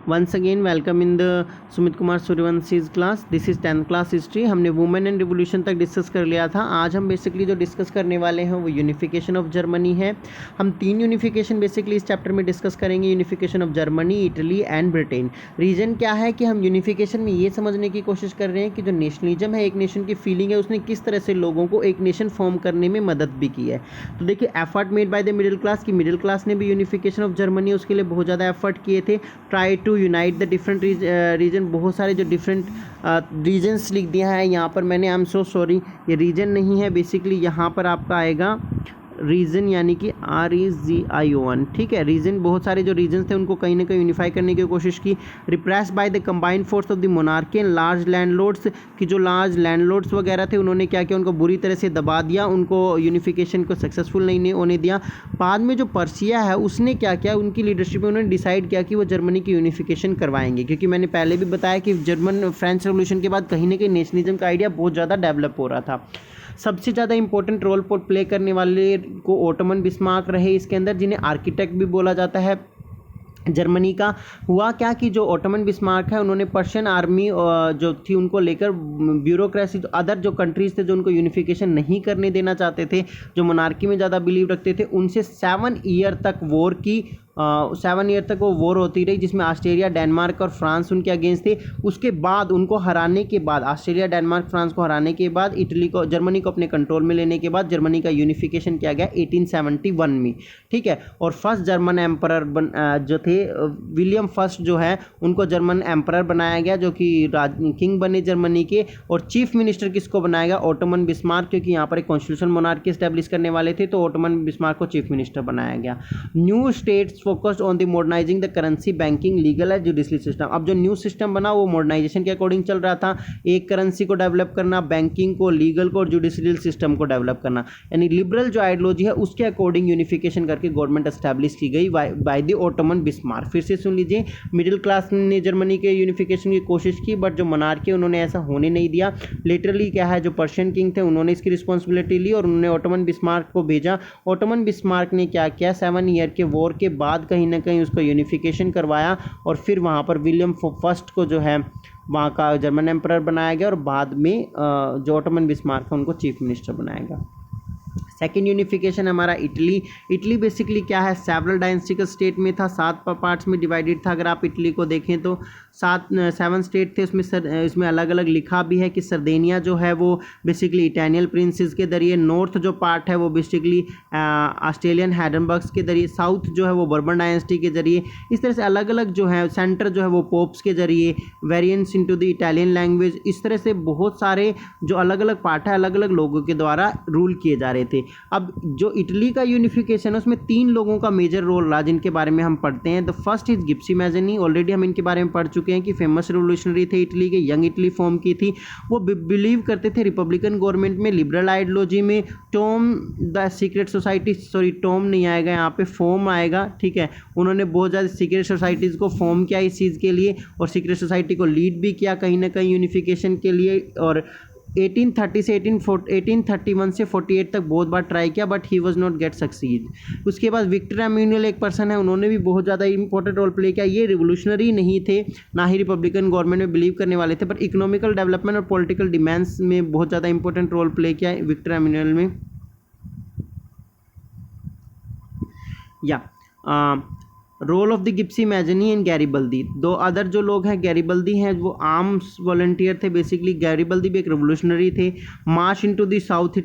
Once again, welcome in the Sumit Kumar Suryavanshi's class. This is 10th class history. हमने women and revolution तक discuss कर लिया था. आज हम बेसिकली जो डिस्कस करने वाले हैं वो यूनिफिकेशन ऑफ जर्मनी है. हम 3 यूनिफिकेशन बेसिकली इस चैप्टर में डिस्कस करेंगे. Unification of Germany, Italy and Britain. Reason क्या है कि हम यूनिफिकेशन में ये समझने की कोशिश कर रहे हैं कि जो नेशनलिज्म है, एक नेशन की फीलिंग है, उसने किस तरह से लोगों को एक नेशन फॉर्म करने में मदद भी की है. तो देखिए, effort made by the middle class की मिडिल क्लास ने भी यूनिफिकेशन ऑफ जर्मनी उसके लिए बहुत ज़्यादा एफर्ट किए थे. Try to unite the different region. बहुत सारे जो डिफरेंट रीजन्स लिख दिया है यहाँ पर मैंने. आई एम सो सॉरी, ये रीजन नहीं है. बेसिकली यहाँ पर आपका आएगा रीजन, यानी कि REGION. ठीक है, रीजन, बहुत सारे जो रीजन्स थे उनको कहीं ना कहीं यूनिफाई करने की कोशिश की. Repress by the combined force of the monarchy and large landlords, कि जो लार्ज लैंडलॉर्ड्स वगैरह थे उन्होंने क्या किया, उनको बुरी तरह से दबा दिया, उनको यूनिफिकेशन को सक्सेसफुल नहीं होने दिया. बाद में जो पर्सिया है उसने क्या किया, उनकी लीडरशिप में उन्होंने डिसाइड किया कि वो जर्मनी की यूनिफिकेशन करवाएंगे. क्योंकि मैंने पहले भी बताया कि जर्मन फ्रेंच रेवोल्यूशन के बाद कहीं ना कहीं नेशनलिज्म का आइडिया बहुत ज़्यादा डेवलप हो रहा था. सबसे ज़्यादा इंपॉर्टेंट रोल प्ले करने वाले को ओटोमन बिस्मार्क रहे इसके अंदर, जिन्हें आर्किटेक्ट भी बोला जाता है जर्मनी का. हुआ क्या कि जो ओटोमन बिस्मार्क है उन्होंने पर्शियन आर्मी जो थी उनको लेकर ब्यूरोक्रेसी, अदर जो कंट्रीज़ थे जो उनको यूनिफिकेशन नहीं करने देना चाहते थे, जो मोनार्की में ज़्यादा बिलीव रखते थे, उनसे 7 ईयर तक वॉर की. 7 ईयर तक वो वॉर होती रही, जिसमें ऑस्ट्रेलिया, डेनमार्क और फ्रांस उनके अगेंस्ट थे. उसके बाद उनको हराने के बाद, ऑस्ट्रेलिया, डेनमार्क, फ्रांस को हराने के बाद, जर्मनी को अपने कंट्रोल में लेने के बाद जर्मनी का यूनिफिकेशन किया गया 1871 में. ठीक है, और फर्स्ट जर्मन एम्परर जो थे विलियम फर्स्ट जो है उनको जर्मन एम्परर बनाया गया, जो कि किंग बने जर्मनी के. और चीफ मिनिस्टर किसको बनाया गया, ओटोमन बिस्मार्क, क्योंकि यहाँ पर एक कॉन्स्टिट्यूशनल मोनार्की एस्टेब्लिश करने वाले थे, तो ओटोमन बिस्मार्क को चीफ मिनिस्टर बनाया गया. New states focused on the modernising the currency, banking, legal and judiciary system. अब जो न्यू सिस्टम बना वो मॉडर्नाइजेशन के अकॉर्डिंग चल रहा था. एक करेंसी को डेवलप करना, बैंकिंग को, लीगल को और जुडिशरियल सिस्टम को डेवलप करना. यानी लिबरल जो आइडियोलॉजी है उसके अकॉर्डिंग यूनिफिकेशन करके गवर्नमेंट एस्टैब्लिश की गई बाय द ओटोमन बिस्मार्क. फिर से सुन लीजिए, मिडिल क्लास ने जर्मनी के यूनिफिकेशन की कोशिश की, बट जो मोनार्की उन्होंने ऐसा होने नहीं दिया. लिटरली क्या है, जो पर्शियन किंग थे उन्होंने इसकी रिस्पॉन्सिबिलिटी ली और उन्होंने ओटोमन बिस्मार्क को भेजा. ओटोमन बिस्मार्क ने क्या किया, 7 ईयर के वॉर के बाद कहीं ना कहीं उसको यूनिफिकेशन करवाया और फिर वहाँ पर विलियम फर्स्ट को जो है वहाँ का जर्मन एम्परर बनाया गया और बाद में जो ओटोमन बिस्मार्क है उनको चीफ मिनिस्टर बनाया गया. सेकेंड यूनिफिकेशन हमारा इटली. इटली बेसिकली क्या है, सेवरल डायनेस्टिकल स्टेट में था, 7 पार्ट्स में डिवाइडेड था. अगर आप इटली को देखें तो 7 स्टेट थे. इसमें अलग अलग लिखा भी है कि सरदेनिया जो है वो बेसिकली इटालियन प्रिंसेस के जरिए, नॉर्थ जो पार्ट है वो बेसिकली ऑस्ट्रेलियन हैडनबर्ग्स के जरिए, साउथ जो है वो बर्बन डायनेस्टी के जरिए. इस तरह से अलग अलग जो है, सेंटर जो है वो पोप्स के जरिए, variants into the Italian language. इस तरह से बहुत सारे जो अलग अलग पार्ट है अलग अलग लोगों के द्वारा रूल किए जा रहे थे. अब जो इटली का यूनिफिकेशन है उसमें 3 लोगों का मेजर रोल रहा, जिनके बारे में हम पढ़ते हैं. द फर्स्ट इज गिप्सी मैज़नी. ऑलरेडी हम इनके बारे में पढ़ चुके हैं कि फेमस रिवोल्यूशनरी थे इटली के, यंग इटली फॉर्म की थी. वो बिलीव करते थे रिपब्लिकन गवर्नमेंट में, लिबरल आइडियोलॉजी में. Tom the secret society, sorry Tom नहीं आएगा यहाँ पे, फॉर्म आएगा. ठीक है, उन्होंने बहुत ज़्यादा सीक्रेट सोसाइटीज़ को फॉर्म किया इस चीज़ के लिए और सीक्रेट सोसाइटी को लीड भी किया कहीं ना कहीं यूनिफिकेशन के लिए. और 1831 से 48 तक बहुत बार ट्राई किया but he was not gate succeed. उसके बाद विक्टर एम्यूनल एक पर्सन है, उन्होंने भी बहुत ज़्यादा इंपॉर्टेंट रोल प्ले किया. ये रिवोल्यूशनरी नहीं थे, ना ही रिपब्लिकन गवर्नमेंट में बिलीव करने वाले थे, पर इकोनॉमिकल डेवलपमेंट और पॉलिटिकल डिमांड्स में बहुत ज़्यादा इंपॉर्टेंट रोल प्ले किया विक्टर एम्यूनल में. या रोल ऑफ द गिप्सी मैज़नी एंड गैरिबल्दी. 2 अदर जो लोग हैं, गैरिबल्दी हैं, वो आर्म्स वॉलंटियर थे. बेसिकली गैरिबल्दी भी एक रिवोल्यूशनरी थे. March into the south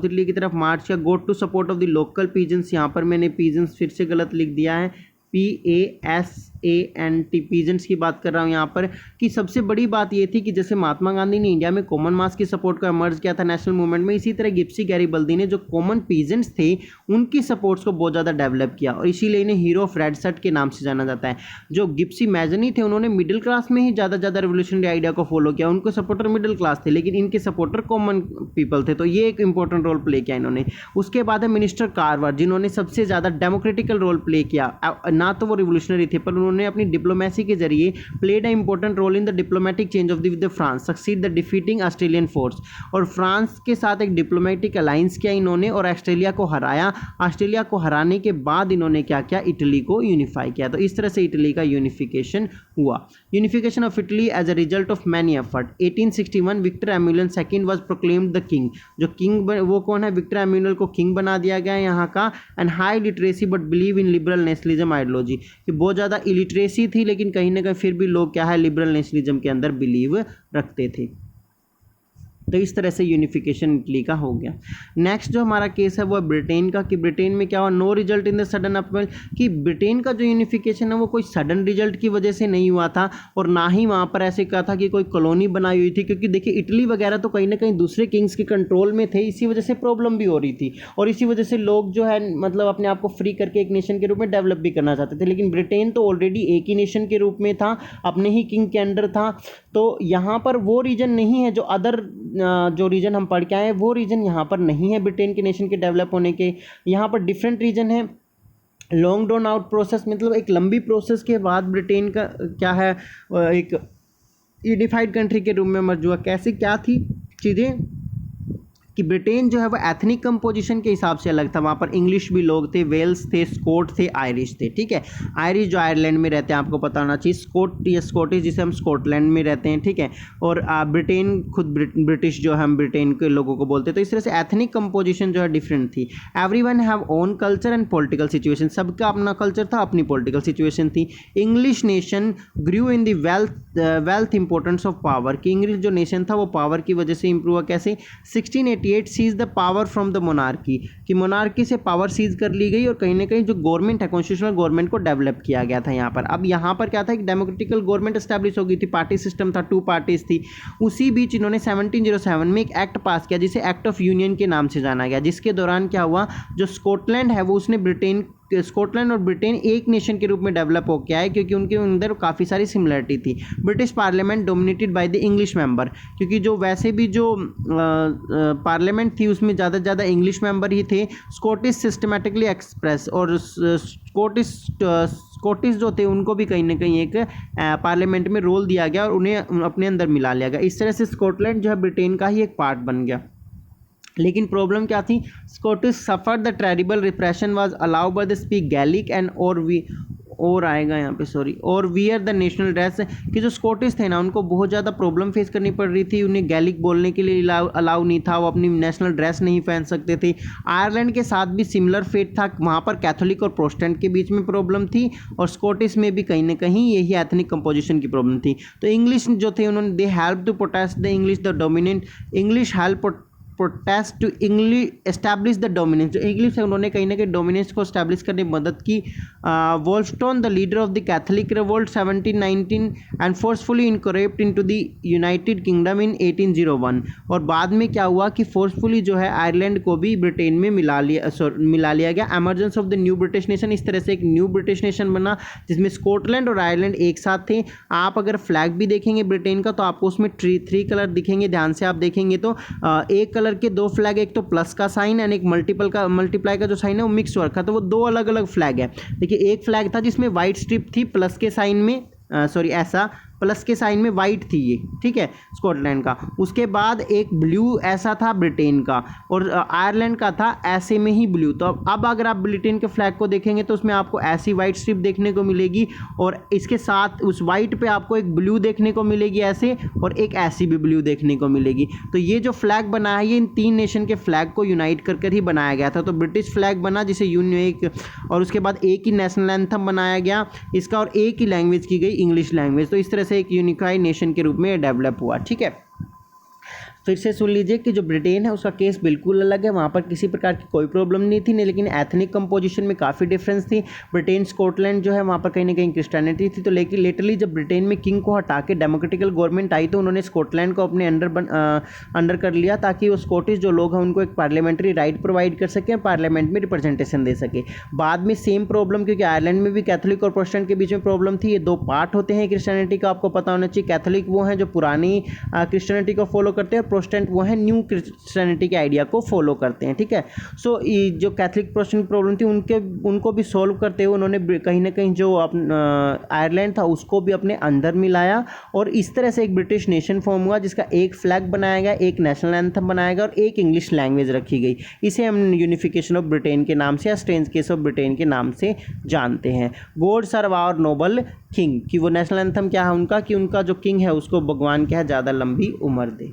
Italy की तरफ मार्च किया. Go to support of the local peasants. यहाँ पर मैंने पीजेंट्स फिर से गलत लिख दिया है, PASANT, पीजेंट्स की बात कर रहा हूँ यहाँ पर. कि सबसे बड़ी बात ये थी कि जैसे महात्मा गांधी ने इंडिया में कॉमन मास की सपोर्ट को एमर्ज किया था नेशनल मूवमेंट में, इसी तरह गिप्सी गैरिबल्दी ने जो कॉमन पीजेंट्स थे उनकी सपोर्ट्स को बहुत ज़्यादा डेवलप किया और इसीलिए इन्हें हीरो ऑफ रेड शर्ट के नाम से जाना जाता है. जो गिप्सी मैज़नी थे उन्होंने मिडिल क्लास में ही ज़्यादा रिवोल्यूशनरी आइडिया को फॉलो किया. उनको सपोर्टर मिडिल क्लास थे लेकिन इनके सपोर्टर कॉमन पीपल थे, तो ये एक इंपॉर्टेंट रोल प्ले किया इन्होंने. उसके बाद है मिनिस्टर कार्वर, जिन्होंने सबसे ज़्यादा डेमोक्रेटिकल रोल प्ले किया. ना तो वो रिवोल्यूशनरी थे पर उन्होंने अपनी डिप्लोमेसी के जरिए played a important role in the diplomatic change of the France succeed the defeating Australian force. और फ्रांस के साथ एक डिप्लोमेटिक अलायंस किया इन्होंने और ऑस्ट्रेलिया को हराया। ऑस्ट्रेलिया को हराने के बाद इन्होंने क्या किया, इटली को यूनिफाई किया। तो इस तरह से इटली का यूनिफिकेशन हुआ। Unification of Italy as a result of many effort. 1861 Victor Emmanuel second was proclaimed the king. जो किंग वो कौन है, विक्टर एम्यूलन को किंग बना दिया गया है यहाँ का। And high literacy but believe in liberal nationalism ideology, कि बहुत ज़्यादा इलिटरेसी थी लेकिन कहीं ना कहीं फिर भी लोग क्या है, लिबरल नेशनलिज्म के अंदर बिलीव रखते थे। तो इस तरह से यूनिफिकेशन इटली का हो गया। नेक्स्ट जो हमारा केस है वो है ब्रिटेन का, कि ब्रिटेन में क्या हुआ, no result in the sudden upheaval, कि ब्रिटेन का जो यूनिफिकेशन है वो कोई सडन रिजल्ट की वजह से नहीं हुआ था और ना ही वहाँ पर ऐसे कहा था कि कोई कॉलोनी बनाई हुई थी, क्योंकि देखिए इटली वगैरह तो कहीं ना कहीं दूसरे किंग्स के कंट्रोल में थे, इसी वजह से प्रॉब्लम भी हो रही थी और इसी वजह से लोग जो है मतलब अपने आप को फ्री करके एक नेशन के रूप में डेवलप भी करना चाहते थे। लेकिन ब्रिटेन तो ऑलरेडी एक ही नेशन के रूप में था, अपने ही किंग के अंडर था। तो यहाँ पर वो रीजन नहीं है जो अदर जो रीजन हम पढ़ के आए वो रीजन यहाँ पर नहीं है ब्रिटेन के नेशन के डेवलप होने के। यहाँ पर डिफरेंट रीजन है। लॉन्ग ड्रॉन आउट प्रोसेस, मतलब एक लंबी प्रोसेस के बाद ब्रिटेन का क्या है, एक यूनिफाइड कंट्री के रूप में मर्ज हुआ। कैसे क्या थी चीज़ें, कि ब्रिटेन जो है वो एथनिक कंपोजिशन के हिसाब से अलग था। वहाँ पर इंग्लिश भी लोग थे, वेल्स थे, स्कॉट थे, आयरिश थे। ठीक है, आयरिश जो आयरलैंड में रहते हैं, आपको पता होना चाहिए। स्कॉट या स्कॉटिश जिसे हम स्कॉटलैंड में रहते हैं। ठीक है, और ब्रिटेन खुद ब्रिटिश जो हम ब्रिटेन के लोगों को बोलते हैं। तो इस तरह से एथनिक कंपोजिशन जो है डिफरेंट थी। Everyone have own culture and political situation, सबका अपना कल्चर था, अपनी पॉलिटिकल सिचुएशन थी। English nation grew in the wealth importance of power, कि इंग्लिश जो नेशन था वो पावर की वजह से इंप्रूव हुआ। कैसे, 1688 seize the power from the monarchy, कि मोनार्की से पावर सीज कर ली गई और कहीं ना कहीं जो गवर्नमेंट है, कॉन्स्टिट्यूशनल गवर्नमेंट को डेवलप किया गया था यहाँ पर। अब यहाँ पर क्या था, एक डेमोक्रेटिकल गवर्नमेंट एस्टैब्लिश हो गई थी, पार्टी सिस्टम था, 2 पार्टीज थी। उसी बीच इन्होंने 1707 में एक एक्ट पास किया जिसे एक्ट ऑफ यूनियन के नाम से जाना गया, जिसके दौरान क्या हुआ, जो स्कॉटलैंड है वो उसने स्कॉटलैंड और ब्रिटेन एक नेशन के रूप में डेवलप हो गया है, क्योंकि उनके अंदर काफ़ी सारी सिमिलरिटी थी। British parliament dominated by the English member, क्योंकि जो वैसे भी जो पार्लियामेंट थी उसमें ज़्यादा से ज़्यादा इंग्लिश मेंबर ही थे। स्कॉटिश सिस्टमेटिकली एक्सप्रेस, और स्कॉटिश जो थे उनको भी कहीं ना कहीं एक पार्लियामेंट में रोल दिया गया और उन्हें अपने अंदर मिला लिया गया। इस तरह से स्कॉटलैंड जो है ब्रिटेन का ही एक पार्ट बन गया। लेकिन प्रॉब्लम क्या थी, Scottish suffer the terrible repression was allowed by the speak Gaelic and और आएगा यहाँ पे सॉरी और वियर द नेशनल ड्रेस, कि जो स्कॉटिश थे ना उनको बहुत ज़्यादा प्रॉब्लम फेस करनी पड़ रही थी। उन्हें गैलिक बोलने के लिए अलाउ नहीं था, वो अपनी नेशनल ड्रेस नहीं पहन सकते थे। आयरलैंड के साथ भी सिमिलर फेट था, वहाँ पर कैथोलिक और प्रोटेस्टेंट के बीच में प्रॉब्लम थी और स्कॉटिश में भी कहीं ना कहीं यही एथनिक कंपोजिशन की प्रॉब्लम थी। तो इंग्लिश जो थे उन्होंने they help to protest the English the dominant, English help protest to English establish the dominance, जो इंग्लिश है उन्होंने कहीं ना कहीं डोमिनेंस को एस्टैब्लिश करने में मदद की। Wolfe Tone the leader of the catholic revolt 1719 and forcefully incorporate into the United Kingdom in 1801, और बाद में क्या हुआ कि फोर्सफुली जो है आयरलैंड को भी ब्रिटेन में मिला लिया गया। Emergence of the new British nation, इस तरह से एक न्यू ब्रिटिश नेशन बना जिसमें स्कॉटलैंड और आयरलैंड एक साथ थे। आप अगर फ्लैग भी देखेंगे ब्रिटेन का तो आपको उसमें 3 कलर दिखेंगे, ध्यान से आप देखेंगे तो एक कलर के 2 फ्लैग, एक तो प्लस का साइन एंड एक मल्टीप्लाई का जो साइन है वो मिक्स हो रखा, तो वो 2 अलग अलग फ्लैग है। देखिए एक फ्लैग था जिसमें वाइट स्ट्रिप थी प्लस के साइन में, ऐसा प्लस के साइन में वाइट थी ये, ठीक है, स्कॉटलैंड का। उसके बाद एक ब्लू ऐसा था ब्रिटेन का और आयरलैंड का था ऐसे में ही ब्लू। तो अब अगर आप ब्रिटेन के फ्लैग को देखेंगे तो उसमें आपको ऐसी वाइट स्ट्रिप देखने को मिलेगी और इसके साथ उस वाइट पे आपको एक ब्लू देखने को मिलेगी ऐसे, और एक ऐसी भी ब्लू देखने को मिलेगी। तो ये जो फ्लैग बना है ये इन 3 नेशन के फ्लैग को यूनाइट कर ही बनाया गया था। तो ब्रिटिश फ्लैग बना जिसे यूनिक, और उसके बाद एक ही नेशनल एंथम बनाया गया इसका, और एक ही लैंग्वेज की गई इंग्लिश लैंग्वेज। तो इस तरह से एक यूनिफाइड नेशन के रूप में डेवलप हुआ। ठीक है, फिर से सुन लीजिए कि जो ब्रिटेन है उसका केस बिल्कुल अलग है, वहाँ पर किसी प्रकार की कोई प्रॉब्लम नहीं थी, लेकिन एथनिक कंपोजिशन में काफ़ी डिफरेंस थी। ब्रिटेन स्कॉटलैंड जो है वहाँ पर कहीं ना कहीं क्रिश्चियनिटी थी। तो लेकिन लेटरली जब ब्रिटेन में किंग को हटा के डेमोक्रेटिकल गवर्नमेंट आई तो उन्होंने स्कॉटलैंड को अपने अंडर कर लिया, ताकि वो स्कॉटिश जो लोग हैं उनको एक पार्लियामेंट्री राइट प्रोवाइड कर सके और पार्लियामेंट में रिप्रेजेंटेशन दे सके। बाद में सेम प्रॉब्लम, क्योंकि आयरलैंड में भी कैथोलिक और प्रोटेस्टेंट के बीच में प्रॉब्लम थी। ये 2 पार्ट होते हैं क्रिश्चियनिटी का, आपको पता होना चाहिए। कैथोलिक वो हैं जो पुरानी क्रिश्चियनिटी को फॉलो करते हैं, प्रोटेस्टेंट वो हैं न्यू क्रिश्चियनिटी के आइडिया को फॉलो करते हैं, ठीक है। सो जो कैथलिक प्रोटेस्टेंट प्रॉब्लम थी उनको भी सॉल्व करते हुए उन्होंने कहीं ना कहीं जो आयरलैंड था उसको भी अपने अंदर मिलाया, और इस तरह से एक ब्रिटिश नेशन फॉर्म हुआ जिसका एक फ्लैग बनाया गया, एक नेशनल एंथम बनाया गया और एक इंग्लिश लैंग्वेज रखी गई। इसे हम यूनिफिकेशन ऑफ ब्रिटेन के नाम से या स्ट्रेंज केस ऑफ ब्रिटेन के नाम से जानते हैं। God save our noble king, कि वो नेशनल एंथम क्या है उनका, कि उनका जो किंग है उसको भगवान क्या है ज़्यादा लंबी उम्र दे।